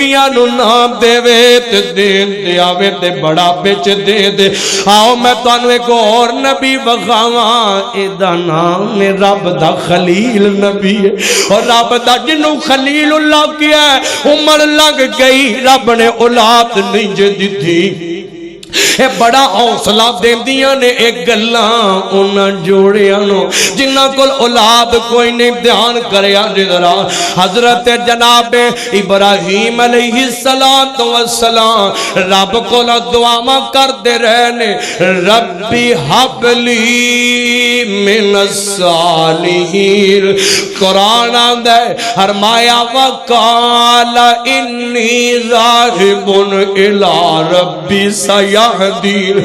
نو نام دے وے تے دین دے آوے تے بڑا پچ دے دے آؤ میں تانو ایک اور نبی بخاواں اے دا نام رب دا خلیل نبی ہے اور رب دا جنوں خلیل اللہ کیا ہے عمر لگ گئی رب نے اولاد نہیں جے دتی اے بڑا حوصلہ دیندیاں نے ایک گلاں انہاں جوڑیاں نو جنہاں کول اولاد کوئی نہیں دھیان کریا ذرا حضرت جناب ابراہیم علیہ السلام رب کو دعا کرتے رہنے ربی حب لی من الصالحین قرآن آندا ہے فرمایا وقال انی ذاہب الی ربی سیہدین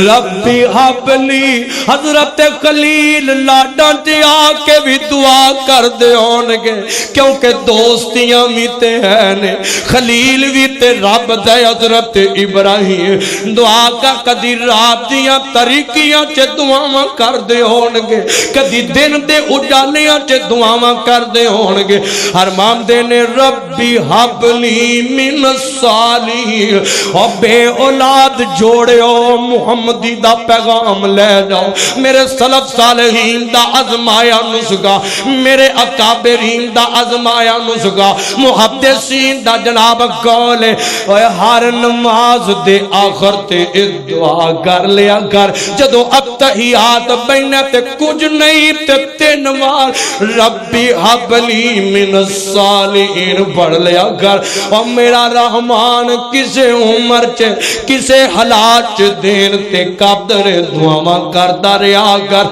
ربی حب لی حضرت خلیل لاڈاں تے آ کے بھی دعا کر دے ہونگے کیونکہ دوستیاں بھی تے ہیں نے خلیل بھی تے رب دے حضرت ابراہیم دعا کا کدی رات دیاں طریقیاں چے دعاواں کر دے ہونگے کدی دن دے اجالیاں چے دعاواں کر دے ہونگے ارمان دے نے ربی حب لی من الصالحین اور بے اولاد جوڑے ہو محمدی دا پیغام لے جاؤ میرے سلف صالحین دا ازمایا نسگا میرے اکابرین دا ازمایا نسگا محدثین دا جناب قول ہے ہر نماز دے آخر تے دعا کر لیا کر جدو اتحیات بینے تے کچھ نہیں تے تین بار ربی حب لی من الصالحین پڑھ لیا کر اور میرا رحمان کسے عمر چے کسے حالات چے دین تے قدر دعا کرتا رہا کر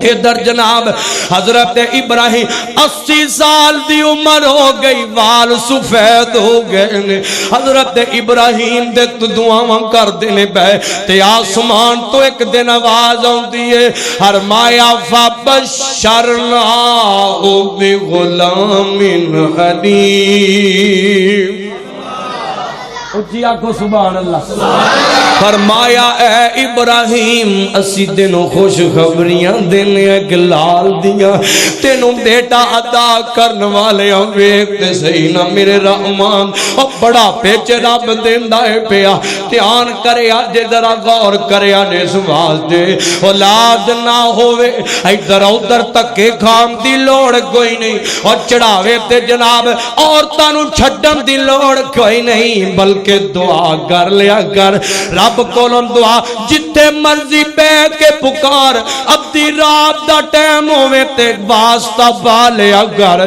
ادھر جناب حضرت ابراہیم 80 سال دی عمر ہو گئی وال سفید ہو گئے حضرت ابراہیم دے تو دعاواں کر دینے بے تے آسمان تو ایک دن آواز ہوندی ہے فرمایا فبشرناہ بغلام حلیم اچھی آنکھو سبحان اللہ فرمایا اے ابراہیم اسی تینوں خوش خبریاں دینے ایک لال دیا تینوں بیٹا عطا کرن والے ویکھتے صحیح نہ میرے رحمان اور بڑا پیچ رب دیندا ہے پیا دھیان کریا جے ذرا غور کریا نے سواز دے اولاد نہ ہوئے ادھر ادھر تکے کھان دی لوڑ کوئی نہیں اور چڑھاوے تے جناب عورتاں نوں چھڈن دی لوڑ کوئی نہیں بلکہ دعا کر لیا کر رب کولوں دعا جتھے مرضی بے کے پکار ادھی رات دا ٹائم ہوے تے واسطہ پا لیا کر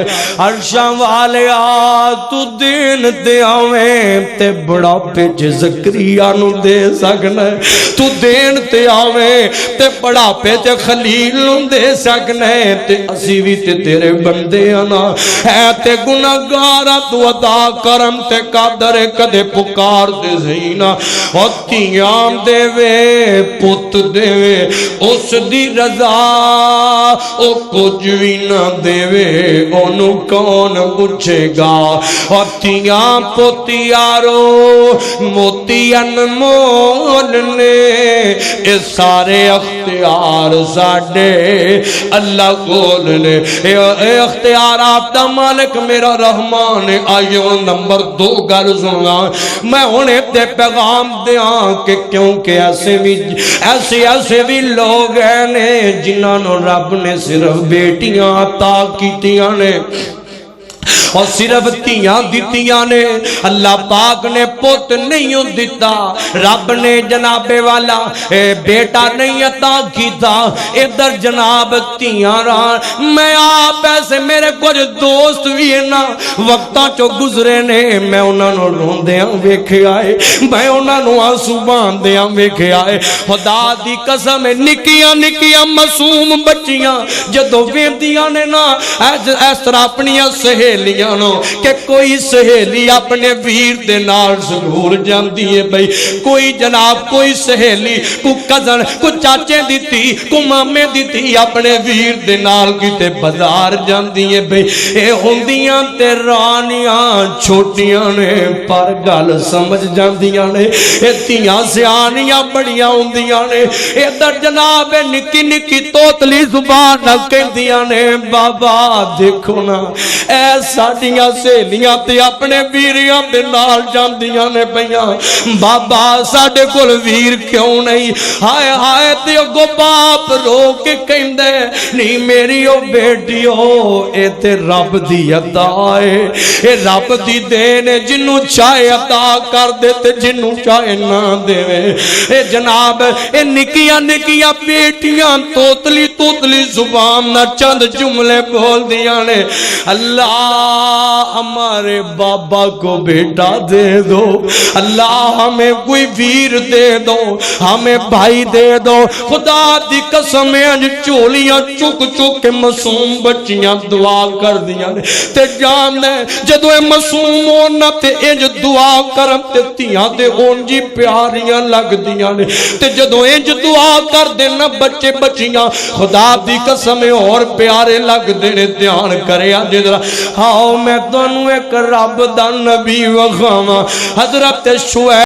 عرشاں والے آ تو دین تے آویں تے بڑا پچ زکریا نو دے سکنا تو دین تے آویں تے بڑا پچ خلیل نو دے سکنا تے اسی وی تے تیرے بندے انا ہے تے گناہگار تو عطا کرم تے قدر کدے پکار دے زینا تیام دے وے پت دے وے اس دی رضا او کچھ بھی نہ دے وے انہوں کون پوچھے گا اور تیام پتیارو موتی انمول نے اس سارے اختیار ساڑے اللہ کول نے اے اختیارات دا مالک میرا رحمان آئیو نمبر 2 گل سنگا میں انہیں تے پیغام دیاں کہ کیونکہ ایسے بھی لوگ ہیں جنہاں رب نے صرف بیٹیاں عطا کیتیاں نے اور صرف تیاں دیتیاں نے اللہ پاک نے پوت نہیں دیتا رب نے جناب والا بیٹا نہیں عطا کیتا ادھر جناب تیاں رہا میں آپ ایسے میرے کچھ دوست بھی ہیں نا وقتاں چو گزرے نے میں انہاں نو روندیاں ویکھے آئے میں انہاں نو آنسو باندیاں ویکھے آئے خدا دی قسم نکیاں نکیاں معصوم بچیاں جدو ویندیاں نے نا اس طرح اپنیاں سہیلیاں کہ کوئی سہیلی اپنے ویر دے نال ضرور جاندی ہے بھئی کوئی جناب کوئی سہیلی کو کزن کو چاچے دیتی کو مامے دیتی اپنے ویر دے نال کیتے بازار جاندی ہے بھئی اے ہوندیاں تے رانیاں چھوٹیاں نے پر گل سمجھ جاندیاں نے اے تیاں سیانیاں بڑیاں ہوندیاں نے ادھر جناب نکی نکی توتلی زبان کہندیاں نے بابا دیکھو نا اے ساڈیاں سہیلیاں تے اپنے ویریاں دے نال جاندیاں نے پیاں بابا ساڈے کول ویر کیوں نہیں ہائے ہائے تے اگوں باپ رو کے کہندے نہیں میری او بیٹیو اے تے رب دی عطا ہے اے رب دی دین ہے جنوں چاہے عطا کر دے تے جنوں چاہے نہ دے اے جناب اے نکیاں نکیاں بیٹیاں توتلی توتلی زبان نہ چند جملے بول دیاں نے اللہ ہمارے بابا کو بیٹا دے دو اللہ ہمیں کوئی ویر دے دو ہمیں بھائی دے دو خدا دی قسم انج چولیاں چک چک کے معصوم بچیاں دعا کر دیاں نے تے جان دے جدو اے معصوم ہونا تے انج دعا کرم تے تیاں تے اونجی پیاریاں لگ دیاں نے تے جدو انج دعا کر دینا بچے بچیاں خدا دی قسم اور پیارے لگ دینے دھیان کرے آجے درہ ہاؤ میں دونوں ایک رب دا نبی وخاما حضرت شعیب